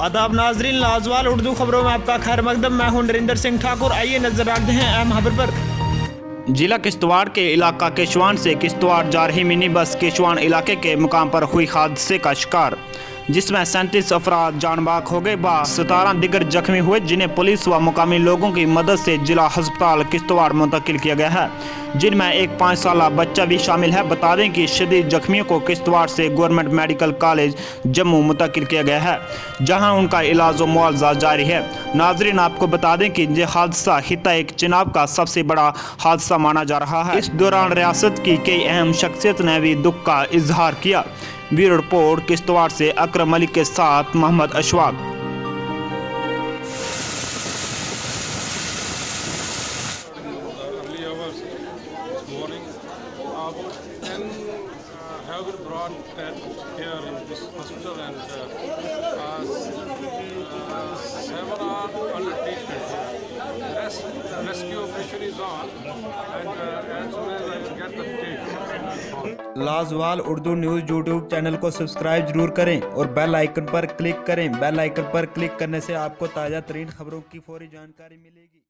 आदाब नाजरीन, लाजवाल उर्दू खबरों में आपका खैर मकदम। मैं हूं नरिंदर सिंह ठाकुर। आइए नजर डालते हैं अहम खबर पर। जिला किश्तवाड़ के इलाका केशवान से किश्तवाड़ जा रही मिनी बस केशवान इलाके के मुकाम पर हुई हादसे का शिकार, जिसमें 37 अफराद जान बाग हो गए, 17 दिगर जख्मी हुए, जिन्हें पुलिस व मुकामी लोगों की मदद से जिला अस्पताल किश्तवाड़ मुंतकिल किया गया है, जिनमें एक 5 साल बच्चा भी शामिल है। बता दें कि शदीद जख्मियों को किश्तवाड़ से गवर्नमेंट मेडिकल कॉलेज जम्मू मुंतकिल किया गया है, जहां उनका इलाज व मुआवजा जारी है। नाजरीन, आपको बता दें कि यह हादसा खित्ता चिनाब का सबसे बड़ा हादसा माना जा रहा है। इस दौरान रियासत की कई अहम शख्सियत ने भी दुख का इजहार किया। ब्यूरो रिपोर्ट किश्तवाड़ से अकरम मलिक के साथ Mohammad Ashfaq. Morning, about 10 have been brought here in this hospital, and 7 are under treatment here. Rescue operation is on, and as soon as I will get the date. Lajwal Urdu news YouTube channel को subscribe जरूर करें और bell icon पर click करें। Bell icon पर click करने से आपको ताज़ा तरीन खबरों की फौरी जानकारी मिलेगी।